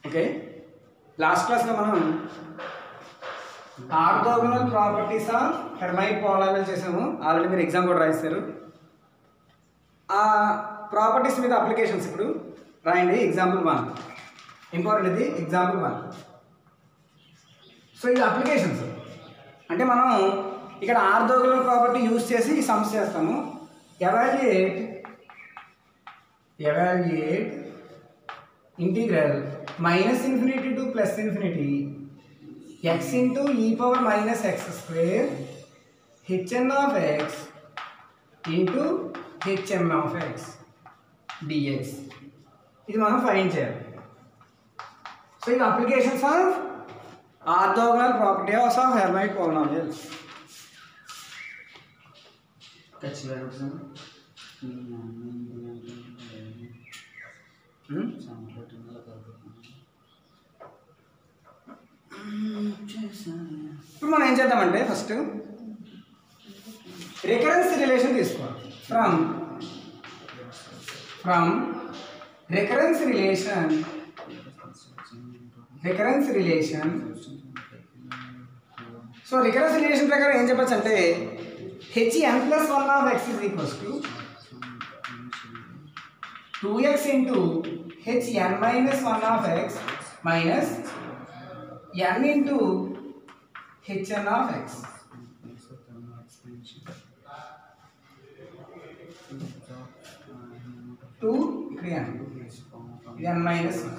Okay, last క్లాస్లో మనం orthogonal properties of Hermite polynomial చేసాము. ఆల్రెడీ మీరు ఎగ్జామ్ కూడా రాయిస్తారు. ఆ ప్రాపర్టీస్ మీద అప్లికేషన్స్ ఇప్పుడు రాయండి. ఎగ్జాంపుల్ 1 ఇంపార్టెంట్, ఇది ఎగ్జాంపుల్ 1. సో ఇది అప్లికేషన్స్ అంటే మనం ఇక్కడ ఆర్థోగోనల్ ప్రాపర్టీ యూజ్ చేసి ఈ సమ్స్ చేస్తాము. Evaluate integral -∞ to +∞ x into e power minus x square hn of x into hm of x dx. ఇది మనం ఫైండ్ చేయాలి. సో ఇది applications of orthogonal properties of Hermite polynomials. ఇప్పుడు మనం ఏం చేద్దామంటే ఫస్ట్ రికరెన్స్ రిలేషన్ తీసుకోవాలి. From recurrence relation so recurrence relation ప్రకారం ఏం చెప్పచ్చు అంటే hn+1 of x is equals to 2x into hn-1 of x minus n into hn of x. 2 ఇక్కడ n minus 1.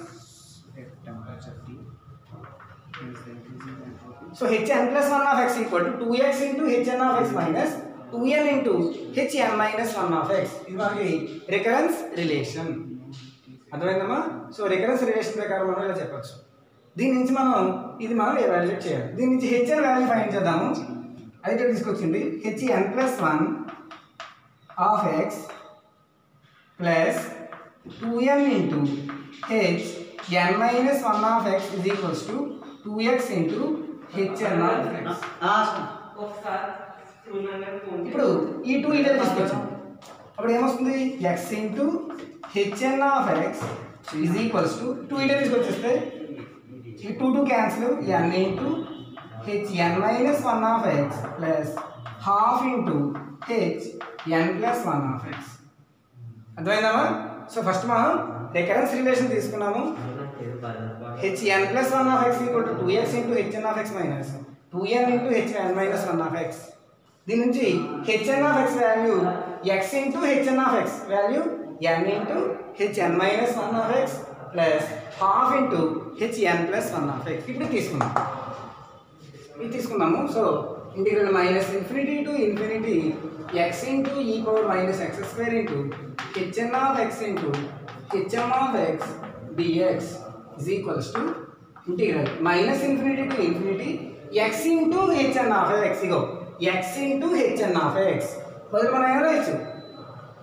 So hn+1 of x equal to 2x into hn of x minus 2n into hn-1 of x. ఇది మనకి recurrence relation. అర్థమైందమ్మా? So recurrence relation ప్రకారం మనం ఇలా చెప్పచ్చు. దీని నుంచి మనం ఎవాల్యుయేట్ చేయాలి. దీని నుంచి hn వాల్యూ ఫైండ్ చేద్దాము. అది ఇక్కడ తీసుకొచ్చింది hn+1 of x plus 2n into hn-1 of x is equals to 2x into hn of x. ఇప్పుడు ఈ 2 ఇదే తీసుకొచ్చాం. అప్పుడు ఏమొస్తుంది x into hn of x is equals to 2 ఇదే తీసుకొచ్చేస్తే ఈ 2 cancel n into hn-1 of x plus half into hn+1 of x. అర్థమైందమ్మా? So first మనం రికరెన్స్ రిలేషన్ తీసుకున్నాము. hn+1 of x equal to 2x into hn of x minus 2n into hn-1 of x. దీని నుంచి hn of x value x into hn of x value n into hn-1 of x plus half into hn+1 of x. ఇప్పుడు తీసుకున్నాము. So integral -∞ to x into e power minus x square into hn of x into hm of x dx is equals to integral -∞ to x into hn of x. Ego x into hn of x బదులు మనం ఏం రాయొచ్చు,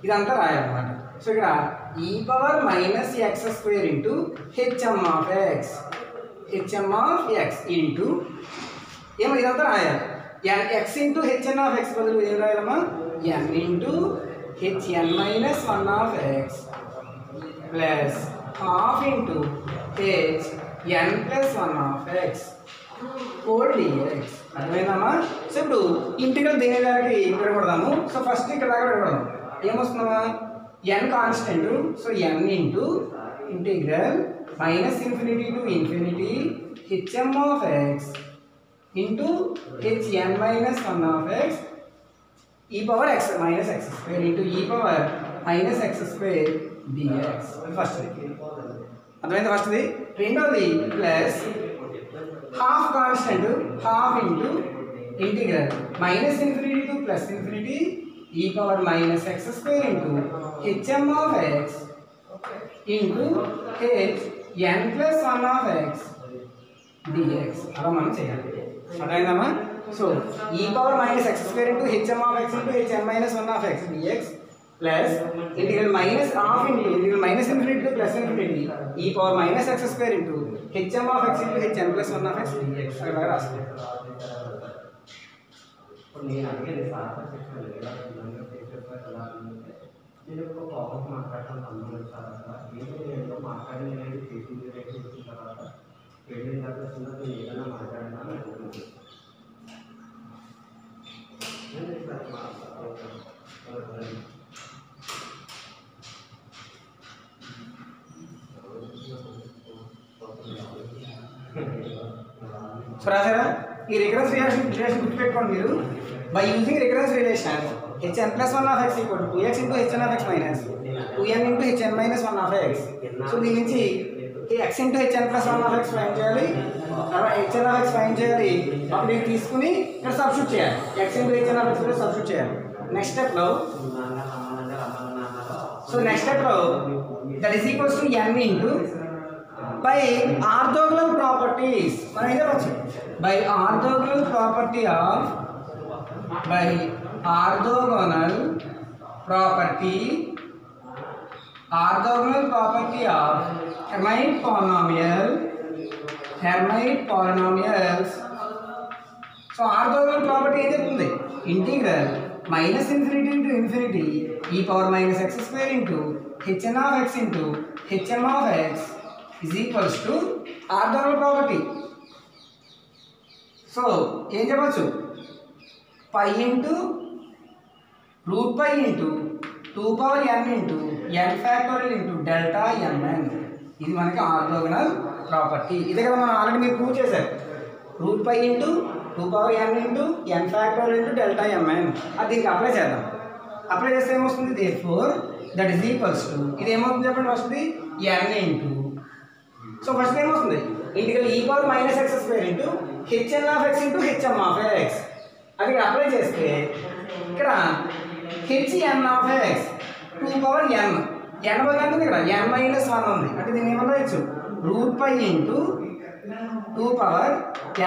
ఇదంతా రాయాలన్నమాట. So ఇక్కడ e power minus x square into hm of x into ఏమో ఇదంతా రాయాలి. x into hn of x బదులు ఏం రాయాలమ్మా, n into hn-1 of x plus half into hn+1 of x whole dx. అర్థమైందమ్మా? సో ఇప్పుడు ఇంటిగ్రల్ దేని దానికి ఇక్కడ కొడదాము. సో ఫస్ట్ ఇక్కడ దాకా పెడదాం. ఏమొస్తుందమ్మా, n constant. So n into integral -∞ to hm of x into hn-1 of x e power x minus x square into e power minus x square dx. First అర్థమైంది? ఫస్ట్ది. రెండోది plus half constant, half into integral -∞ to +∞ e power minus x square into hm of x into hn+1 of x dx. అలా మనం చేయాలి. అర్థమైందమ్మా? So e power minus x square into hm of x into hn-1 of x dx plus integral minus half into integral -∞ to +∞ e power minus x square into hm of x into hn+1 of x dx. అలా రాస్తాం. నేను అడిగేది sir నేను ఒక problem మాట్లాడతాను sir ఏదో మాట్లాడలేదు so రాసారా ఈ రికరెన్స్ రిలేషన్ గుర్తుపెట్టుకోండి మీరు by using recurrence relation hn plus 1 of x equal to 2x into hn of x minus 2n into hn minus 1 of x. So దీని నుంచి x into hn plus 1 of x find చేయాలి, తర్వాత hn of x find చేయాలి, అప్పుడు ఇది తీసుకుని ఇక్కడ substitute చేయాలి, x into hn of x కూడా సబ్స్టిట్యూట్ చేయాలి. నెక్స్ట్ స్టెప్లో that is equals to n into by orthogonal properties మనం ఏం చెప్పచ్చు by orthogonal property of Hermite polynomials. So orthogonal property ఏం చెప్తుంది integral minus infinity into infinity e power minus X square into hn of x into hm of x is equals to orthogonal property. So ఏం చెప్పచ్చు pi into root pi into 2 power n into n factorial into delta mn, ఇది మనకి orthogonal property. ఇదే కదా మనం already మీరు prove చేశారు, root pi into 2 power n into n factorial into delta mn. అది దీనికి అప్లై చేద్దాం. అప్లై చేస్తే ఏమొస్తుంది therefore that is equals to ఇది ఏమవుతుంది చెప్పండి వస్తుంది n ఇంటూ, సో ఫస్ట్ ఏమవుతుంది integral e power minus X square into hn of x into hm of x. అది అప్లై చేస్తే ఇక్కడ hn of x 2 power n బదులు ఎంత ఉంది ఇక్కడ n మైనస్ 1 ఉంది, అంటే దీన్ని ఏమన్నా రాయొచ్చు root pi into 2 power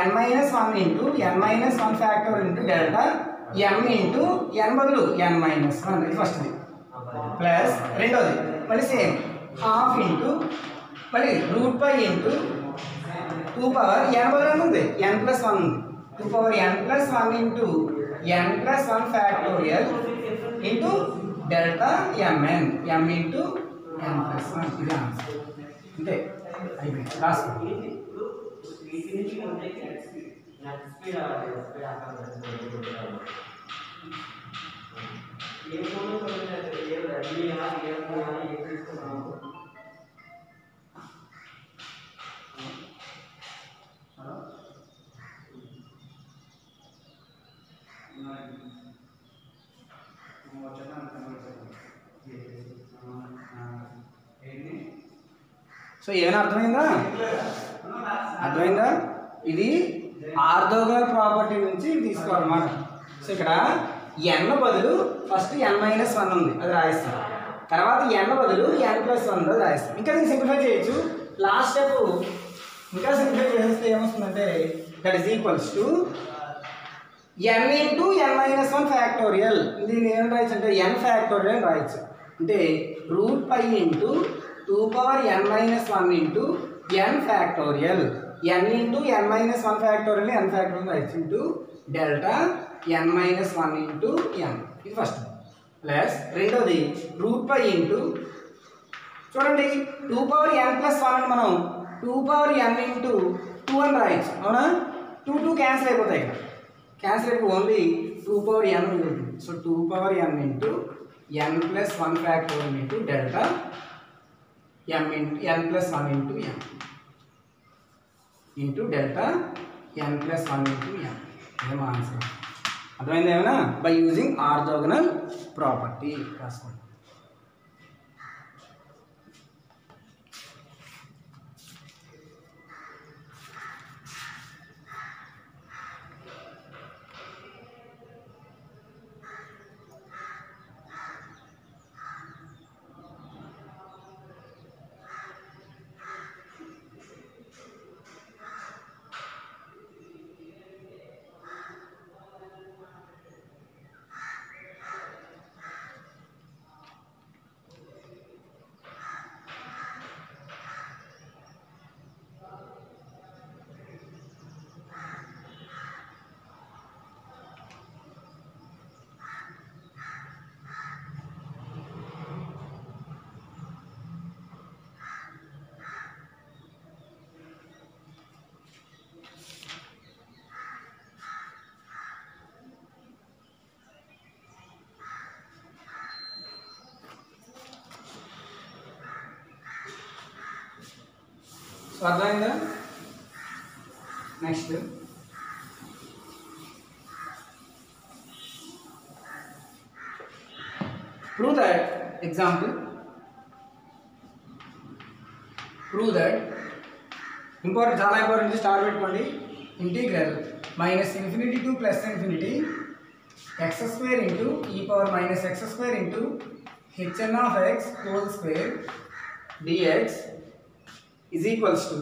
n minus 1 into n minus 1 factorial into delta m into n బదులు n మైనస్ 1, ఇది ఫస్ట్ది. ప్లస్ రెండోది మళ్ళీ సేమ్ హాఫ్ ఇంటూ మళ్ళీ root pi into 2 power n బదులు ఎంత ఉంది n ప్లస్ 1 ఉంది, 2 power n plus 1 into n plus 1 factorial into delta mn m into n plus 1, ఇది ఆన్సర్. అంతే అయిపోయింది రాసుకోండి. సో ఏమైనా అర్థమైందా ఇది ఆర్థోగోనల్ ప్రాపర్టీ నుంచి తీసుకోవాలన్నమాట. సో ఇక్కడ n బదులు ఫస్ట్ n మైనస్ 1 ఉంది, అది రాయిస్తాం. తర్వాత n బదులు n ప్లస్ 1 ఉంది, అది రాయిస్తాం. ఇంకా దీన్ని సింప్లిఫై చేయొచ్చు. లాస్ట్ స్టెప్ ఇంకా సింప్లిఫై చేస్తే ఏమొస్తుందంటే that is equals to n into n minus 1 factorial. దీన్ని ఏం రాయొచ్చు అంటే n ఫ్యాక్టోరియల్ రాయొచ్చు, అంటే root pi into 2 power n minus 1 into n factorial, n into n minus 1 factorial n factorial రాయొచ్చు into delta n minus 1 into n, ఇది first. Plus రెండోది root pi into చూడండి 2 పవర్ n ప్లస్ 1 అని మనం 2 power n into 2 అని రాయొచ్చు, అవునా? 2 cancel అయిపోతాయి, ఇక్కడ క్యాన్సిల్ అయిపోయి ఓన్లీ 2 పవర్ n ఉంటుంది. So 2 power n into n plus 1 factorial into delta m into n plus 1 into n into delta n plus 1 into n, ఏం ఆన్సర్. అర్థమైంది ఏమైనా? బై యూజింగ్ ఆర్థోగోనల్ ప్రాపర్టీ రాసుకోండి. So అర్థమైందా? Next prove that example prove that important చాలా important star పెట్టుకోండి integral -∞ to +∞ x square into e power minus x square into hn of x whole square dx is equals to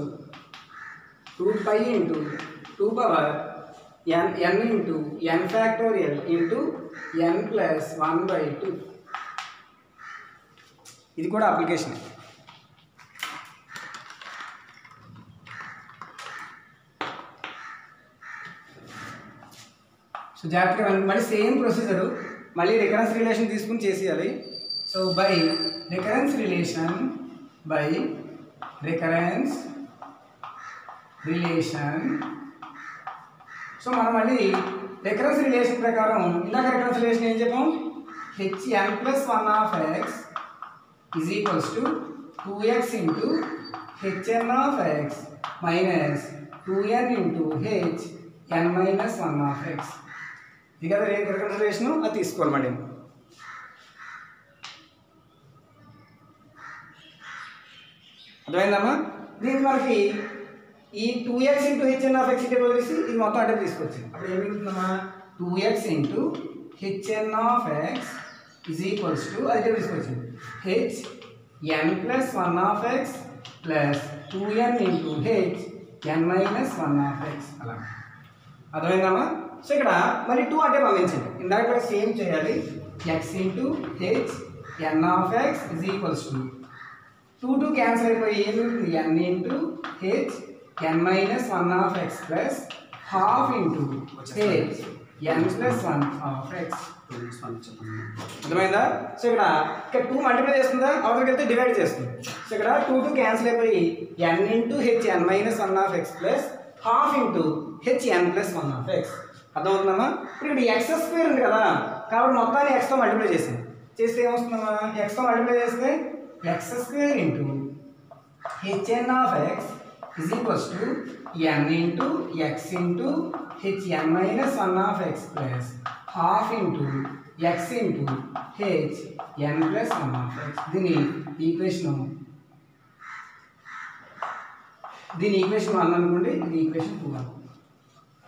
2 pi into 2 power n into n factorial into n plus 1 by 2. ఇది కూడా application. So జాగ్రత్తగా మళ్ళీ same procedure మళ్ళీ recurrence relation తీసుకుని చేసేయాలి. So by recurrence relation so మనం మళ్ళీ recurrence relation ప్రకారం ఇందాక రికరెన్స్ రిలేషన్ ఏం చెప్పాం? hn plus 1 of x is equals to 2x into hn of x minus 2n into hn minus 1 of x. ఇది కదా రికరెన్స్ రిలేషన్, అది తీసుకోవాలన్నమాట. అర్థమైందమ్మా? దీనికి మనకి ఈ 2x into hn of x ఇటే వదిలేసి ఇది మొత్తం అంటే తీసుకోవచ్చు. అప్పుడు ఏం మిగులుతుందమ్మా? 2x into hn of x is equals to అది తీసుకోవచ్చు hn plus 1 of x plus 2n into hn minus 1 of x. అలా అర్థమైందమ్మా? సో ఇక్కడ మళ్ళీ 2 అంటే పంపించండి. ఇందాక సేమ్ చేయాలి. x into hn of x is equals to 2 cancel అయిపోయి ఏం ఉంటుంది? n into hn minus 1 of x plus half into n plus 1 of x. అర్థమైందా? సో ఇక్కడ 2 మల్టిప్లై చేస్తుందా, అవతలకి వెళ్తే డివైడ్ చేస్తుంది. సో ఇక్కడ 2 క్యాన్సిల్ అయిపోయి n into hn minus 1 of x plus half into hn plus 1 of x. అర్థమవుతుందమ్మా? ఇప్పుడు ఇక్కడ x స్క్వేర్ ఉంది కదా, కాబట్టి మొత్తాన్ని x తో మల్టిప్లై చేస్తే ఏమొస్తుందమ్మా? x తో మల్టిప్లై చేస్తే x square into hn of x is equals to n into x into hn minus 1 of x plus half into x into hn plus 1 of x. దీని equation 1 అనుకోండి, ఇది equation 2 అనుకోండి.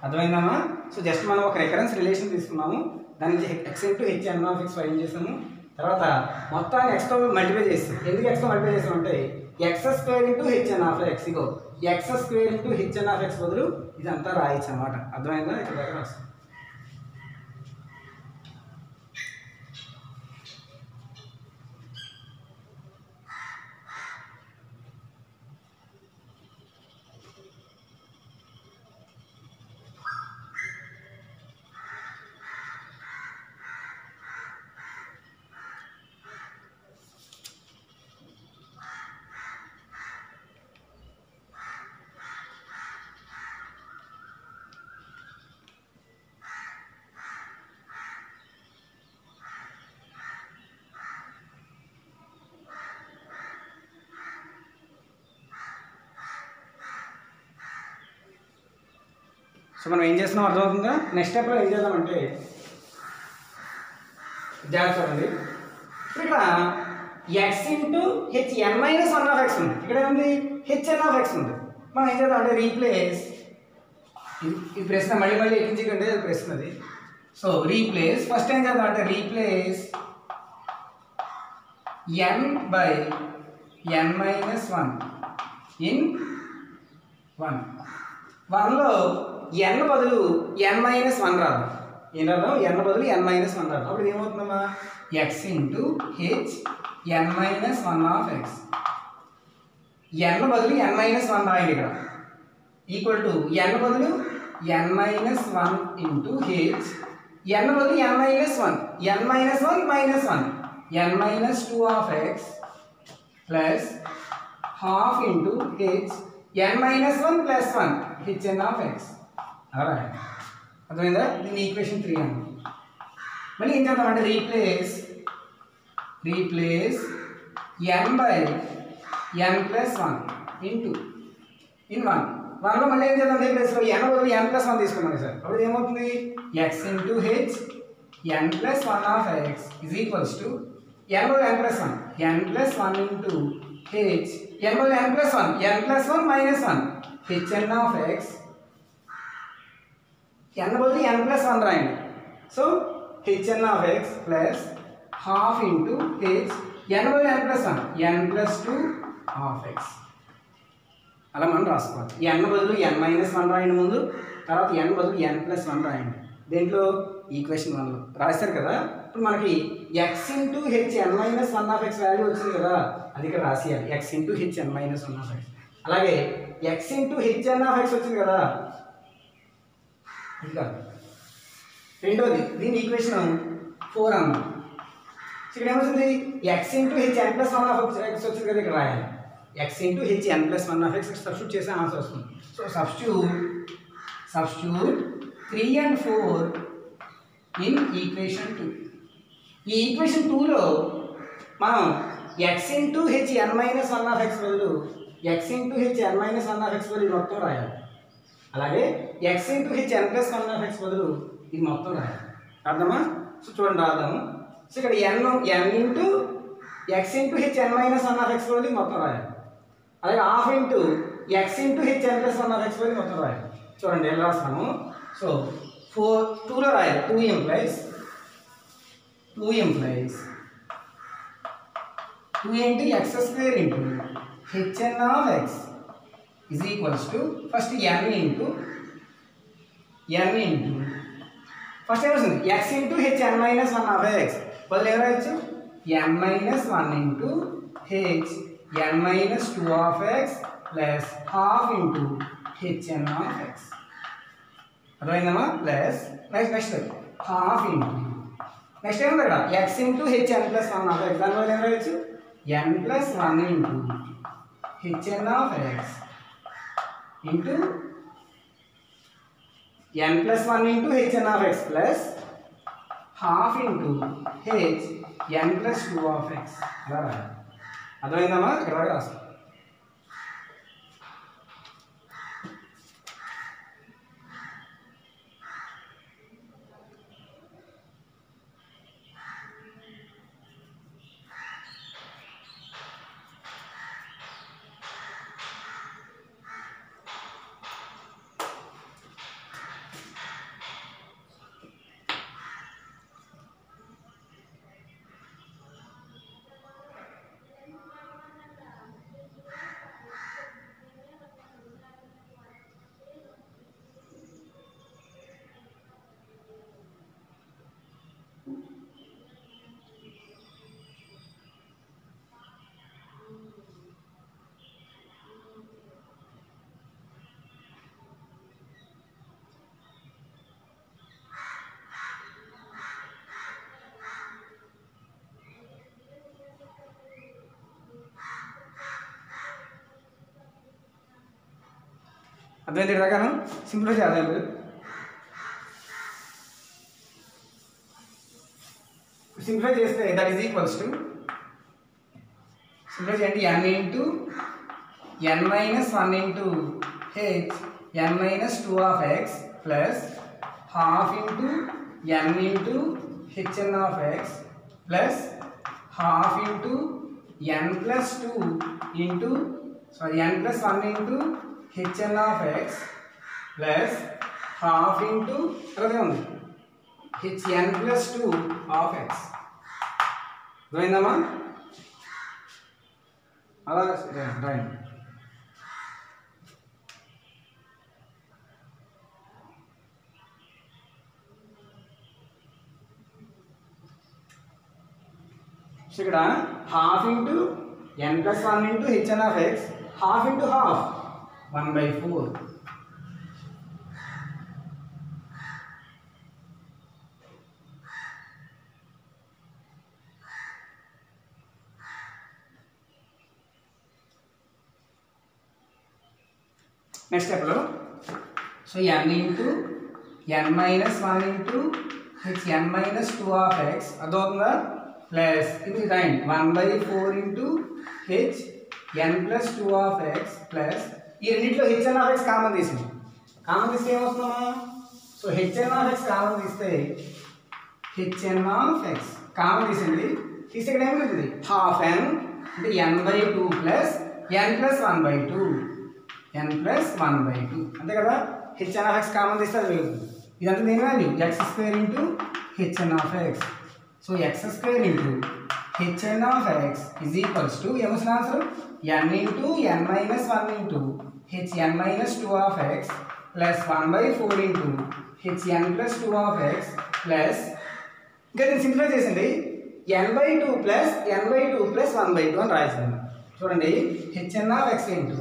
అర్థమైందమ్మా? So just మనం ఒక recurrence relation తీసుకున్నాము, దాని నుంచి x into hn of x find చేసాము. తర్వాత మొత్తాన్ని x తో మల్టిప్లై చేస్తాం. ఎందుకు x తో మల్టిప్లై చేస్తామంటే x square into hn of x, ego x square into hn of x బదులు ఇదంతా రాయొచ్చు అన్నమాట. అర్థమైందా? ఇక్కడ దగ్గర రాస్తాం. సో మనం ఏం చేస్తున్నాం అర్థమవుతుందా? నెక్స్ట్ స్టెప్లో ఏం చేద్దామంటే జాగ్రత్త చూడండి. ఇక్కడ x into hn minus 1 of x ఉంది, ఇక్కడ ఏముంది? hn of x ఉంది. మనం ఏం చేద్దాం అంటే రీప్లేస్, ఈ ప్రశ్న మళ్ళీ ఎక్కించకండి, అది ప్రశ్న అది. సో రీప్లేస్ ఫస్ట్ ఏం చేద్దాం అంటే replace n by n minus 1 in 1. 1లో n బదులు n మైనస్ 1 రాదు. ఏం రాదు? n బదులు n మైనస్ 1 రాదు. అప్పుడు ఏమవుతుందమ్మా? x into hn minus 1 of x. n బదులు n మైనస్ 1 రాయండి ఇక్కడ, ఈక్వల్ టు n బదులు n మైనస్ 1 ఇంటూ n బదులు n minus 1, n minus 1 minus 1, n minus 2 of x plus half into n minus 1 plus 1 hn of x. అలా అర్థమైందా? దీన్ని equation 3 అండి. మళ్ళీ ఏం చేద్దామంటే replace n by n plus 1 into in 1 లో మళ్ళీ ఏం చేద్దాం అదే ప్లేస్లో n బదులు n ప్లస్ 1 తీసుకున్నాం సార్. అప్పుడు ఏమవుతుంది x into H n plus 1 of x is equals to n బదులు n plus 1 n plus 1 into H n బదులు n plus 1 n plus 1 minus 1 hn of x n బదులు n plus 1 రాయండి. So hn of x plus half into H n బదులు n plus 1 n plus 2 of x అలా మనం రాసుకోవాలి. n బదులు n minus 1 రాయండి ముందు, తర్వాత n బదులు n ప్లస్ 1 రాయండి. దేంట్లో ఈక్వేషన్ 1లో రాస్తారు కదా. ఇప్పుడు మనకి x into H n minus 1 of x value వచ్చింది కదా, అది ఇక్కడ రాసేయాలి. x into H n minus 1 of x. అలాగే x into H n of x వచ్చింది కదా, ఇది కాదు రెండోది, దీని ఈక్వేషన్ 4 అన్నాం. ఇక్కడ ఏమవుతుంది x into H n plus 1 of x వచ్చింది కదా, ఇక్కడ రాయాలి. x into H n plus 1 of x substitute చేస్తే ఆన్సర్ వస్తుంది. So substitute 3 and 4 in equation 2. ఈ ఈక్వేషన్ 2లో మనం x into H n minus 1 of x బదులు x into H n minus 1 of x బదులు మొత్తం రాయాలి. అలాగే x into H n plus 1 of x బదులు ఇది మొత్తం రాయాలి. అర్థమా? సో చూడండి రాద్దాము. సో ఇక్కడ n into x into H n minus 1 of x బదులు మొత్తం రాయాలి. అలాగే half into x into H n plus 1 of x బదులు మొత్తం రాయాలి. చూడండి ఎలా రాస్తాము. సో 2లో రాయాలి. 2 implies 2 into x square into hn of x is equals to first n into first ఏమొస్తుంది x into hn minus 1 of x బదులు ఏం రాయొచ్చు n minus 1 into h n minus 2 of x plus half into hn of x. అర్థమైందమ్మా? Plus next half into next ఏముంది ఇక్కడ x into H n plus 1 of x దానివల్ల ఏం రాయొచ్చు n plus 1 into hn of x into n plus 1 into hn of x plus half into h n plus 2 of x అలా రాయాలి. అర్థమైందమ్మా? ఇక్కడ రాస్తాం. అర్థమైంది రాగాను సింపుల్గా చేద్దాం. ఇప్పుడు సింప్లిఫై చేస్తే that is equals to simplify చేయండి n into n minus 1 into H n minus 2 of x plus half into n into hn of x plus half into n plus 2 into n plus 1 into hn of x plus half into తర్వాత ఉంది hn plus 2 of x. అర్థమైందమ్మా? అలా రాయండి. So ఇక్కడ half into n plus 1 into hn of x half into half 1/4. Next స్టెప్లో so n into n minus 1 into hn minus 2 of x అదవుతుందా plus ఇది రాయండి 1/4 into h n plus 2 of x plus ఈ రెండింటిలో H N of X common తీసింది. Common తీస్తే ఏమవుతుందమ్మా? So H N of X common తీస్తే హెచ్ఎన్ ఆఫ్ ఎక్స్ కామన్ తీసింది. తీస్తే ఇక్కడ ఏమిటి? హాఫ్ ఎన్ అంటే n/2 ప్లస్ n+1/2 n+1/2 అంతే కదా. హెచ్ఎన్ ఆఫ్ ఎక్స్ కామన్ తీస్తే అది వెళ్తుంది. ఇదంతా దేని value? x² into HN of X. So x² into HN of X is equals to ఏమొస్తుంది answer? n into n-1 into hn-2 of X plus 1/4 into hn+2 of X plus ఇంకా దీన్ని simplify చేసింది n/2 plus n/2 plus 1/2 అని రాసింది. చూడండి hn of X into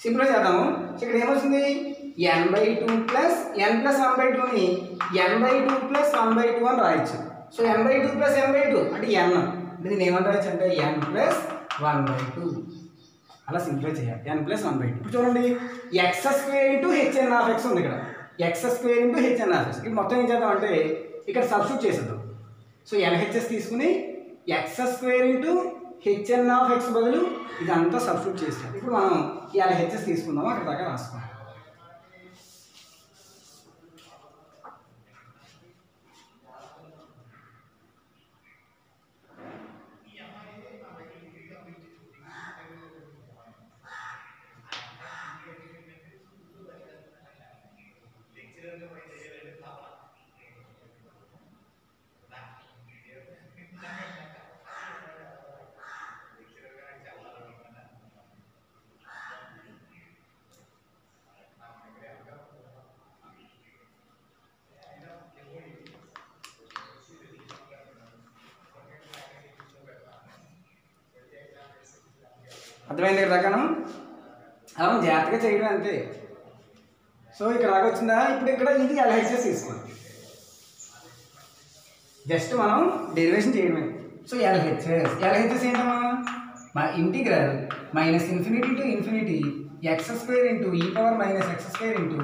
simplify చేద్దాము. ఇక్కడ ఏమొస్తుంది? n/2 ప్లస్ n+1/2ని n/2 ప్లస్ 1/2 అని రాయొచ్చు. సో n/2 ప్లస్ n/2 అంటే n అంటే దీన్ని ఏమని రాయొచ్చు అంటే n+1/2 అలా సింప్లిఫై చేయాలి. n+1/2. ఇప్పుడు చూడండి x² into HN of X ఉంది ఇక్కడ. x² into HN of X. ఇప్పుడు మొత్తం ఏం చేద్దాం అంటే ఇక్కడ సబ్స్టిట్యూట్ చేసేద్దాం. సో LHS తీసుకుని x² into HN of X బదులు ఇదంతా సబ్స్టిట్యూట్ చేసాం. ఇప్పుడు మనం ఈ LHS తీసుకుందాం. అక్కడ దాకా రాసుకుందాం. అర్థమైంది ఇక్కడ దాకాను? అలా జాగ్రత్తగా చేయడం అంతే. సో ఇక్కడ దాకా వచ్చిందా? ఇప్పుడు ఇక్కడ ఇది LHS తీసుకోండి. జస్ట్ మనం డెరివేషన్ చేయడమే. సో LHS ఏంటమ్మా? మా integral -∞ to ∞ x² into e⁻⁻x² into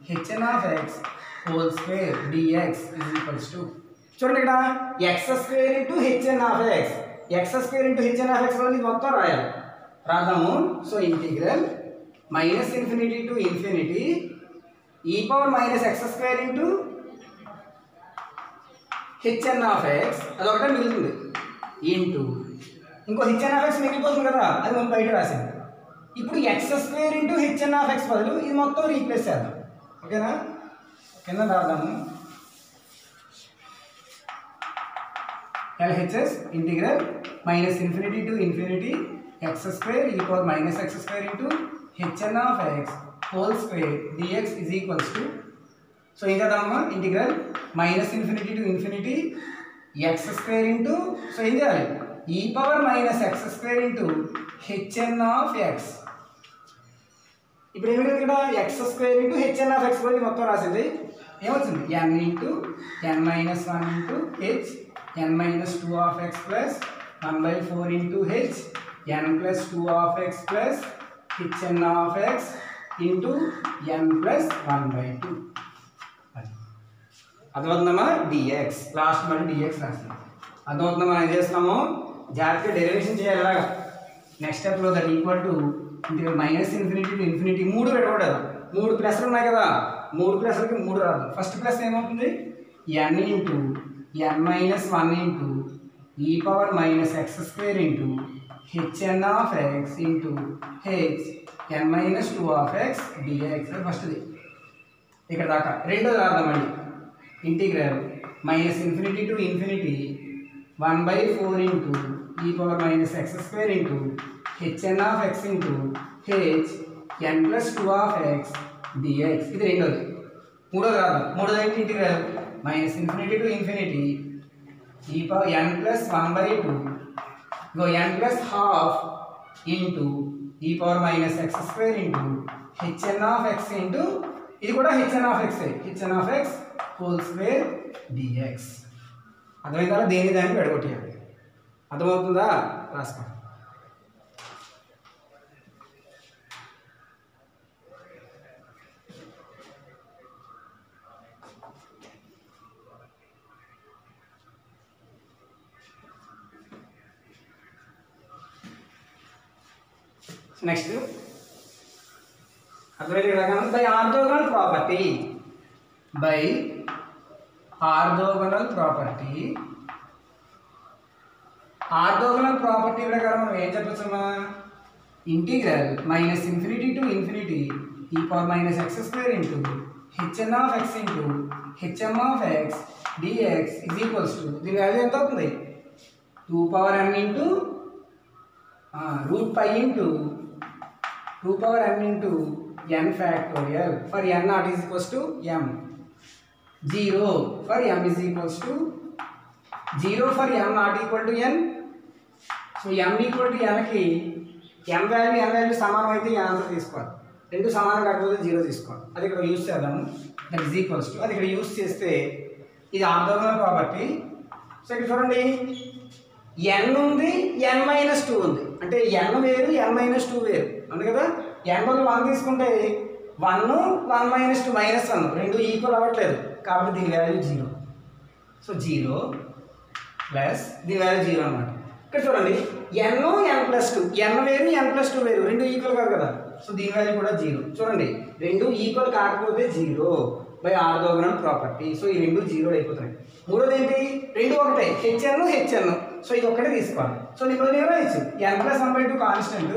HN of X whole square dx is equals to చూడండి ఇక్కడ x² into HN of X. x² into HN of X వల్ల ఇది మొత్తం రాయాలి. రాద్దాము. So integral -∞ to ∞ e⁻⁻x² into HN of X అదొకటే మిగులుతుంది into ఇంకో హెచ్ఎన్ ఆఫ్ ఎక్స్ మిగిలిపోతుంది కదా, అది మనం బయట రాసింది. ఇప్పుడు x² into HN of X బదులు ఇది మొత్తం రీప్లేస్ చేద్దాం. ఓకేనా? కింద రాద్దాము. LHS integral -∞ to ∞ x² e⁻⁻x² into HN of X whole square dx is equals to so ఏం చేద్దామమ్మా? Integral -∞ to ∞ x² into so ఏం చేయాలి? e⁻⁻x² into HN of X. ఇప్పుడు ఏమి ఇక్కడ x² into HN of X మొత్తం రాసింది ఏమొచ్చింది? n into n-1 into hn-2 of X plus 1/4 into hn+2 of X plus hn of X into n+1/2. అర్థమవుతుందమ్మా? dx last మళ్ళీ dx రాస్తాం. అర్థమవుతుందా? మనం ఏం చేస్తున్నాము? జాగ్రత్తగా డెరివేషన్ చేయాలి. అలాగా నెక్స్ట్ స్టెప్లో దట్ ఈక్వల్ టు -∞ to ∞ 3 పెట్టకూడదు. 3 ప్లస్లు ఉన్నాయి కదా, 3 ప్లస్లకి 3 రాదు. ఫస్ట్ ప్లస్ ఏమవుతుంది? n into n-1 into e⁻⁻x² into HN of X into hn-2 of X dx. ఫస్ట్ది ఇక్కడ దాకా. రెండోది రాద్దామండి. Integral -∞ to ∞ 1/4 into e⁻⁻x² into HN of X into hn+2 of X dx. ఇది రెండోది. మూడోది రాద్దాం. మూడోది ఏంటి? Integral -∞ to ∞ n+1/2 n+12 into e⁻⁻x² into HN of X into ఇది కూడా H N of X H N of X whole square dx. అర్థమైందా? దేని దాన్ని పెడగొట్టేయాలి. అర్థమవుతుందా? రాసుకో. నెక్స్ట్ అర్థమైతే కదా by orthogonal property by orthogonal property ప్రకారం మనం ఏం చెప్పొచ్చమ్మా integral minus infinity to infinity e power minus X square into HN of X into H M of X D X is equals to దీని వాల్యూ ఎంత అవుతుంది 2 power n into root pi into 2 power n into n factorial for n not is equals to m 0 for m is equals to 0 for m not equal to n so m equal to n కి m value సమానం అయితే ఈ answer తీసుకోవాలి రెండు సమానం కాకపోతే 0 తీసుకోవాలి అది ఇక్కడ యూజ్ చేద్దాము దట్ ఈజ్ ఈక్వల్స్ టు అది ఇక్కడ యూజ్ చేస్తే ఇది ఆర్థోగోనల్ ప్రాపర్టీ సో ఇక్కడ చూడండి n ఉంది n మైనస్ 2 ఉంది అంటే n వేరు n మైనస్ 2 వేరు అంతే కదా n బదులు 1 తీసుకుంటే 1 మైనస్ 2 మైనస్ 1 రెండు ఈక్వల్ అవ్వట్లేదు కాబట్టి దీని వాల్యూ 0 సో 0 ప్లస్ దీని వాల్యూ 0 అన్నమాట ఇక్కడ చూడండి n ప్లస్ 2 n వేరు n ప్లస్ 2 వేరు రెండు ఈక్వల్ కాదు కదా సో దీని వాల్యూ కూడా 0 చూడండి రెండు ఈక్వల్ కాకపోతే 0 బై ఆర్థోగోనల్ ప్రాపర్టీ సో ఈ రెండు 0 అయిపోతాయి మూడోది ఏంటి రెండు ఒకటే హెచ్ఎన్ సో ఇది ఒక్కటే తీసుకోవాలి సో నిబంధన ఏమో ఇచ్చు n+1/2 కాన్స్టెంట్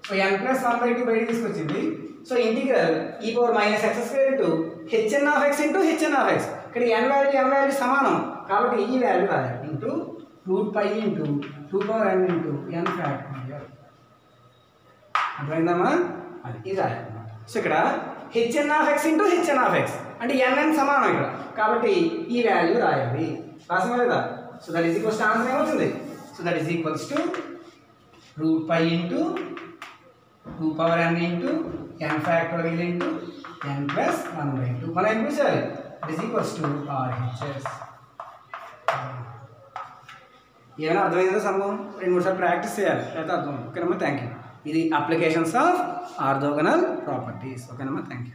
సో n+1/2 బయట తీసుకొచ్చింది so integral e power minus X square into HN of x ఇక్కడ n వాల్యూ సమానం కాబట్టి ఈ వాల్యూ రాయాలి into root pi into 2 power n into n factorial అర్థమైందమ్మా అది ఇది రాయాలన్నమాట సో ఇక్కడ హెచ్ఎన్ ఆఫ్ ఎక్స్ అంటే n సమానం ఇక్కడ కాబట్టి ఈ వాల్యూ రాయాలి రాసామా లేదా so that is equals to answer ఏమవుతుంది so that is equals to root pi into 2 power n into n factorial into n+1/2 మనం ఏం చేయాలి that is equals to RHS ఏమైనా అర్థమైందో సమ్మం 2-3 సార్లు ప్రాక్టీస్ చేయాలి అయితే అర్థం ఓకేనమ్మా థ్యాంక్ యూ ఇది అప్లికేషన్స్ ఆఫ్ ఆర్థోగోనల్ ప్రాపర్టీస్ ఓకేనమ్మా థ్యాంక్ యూ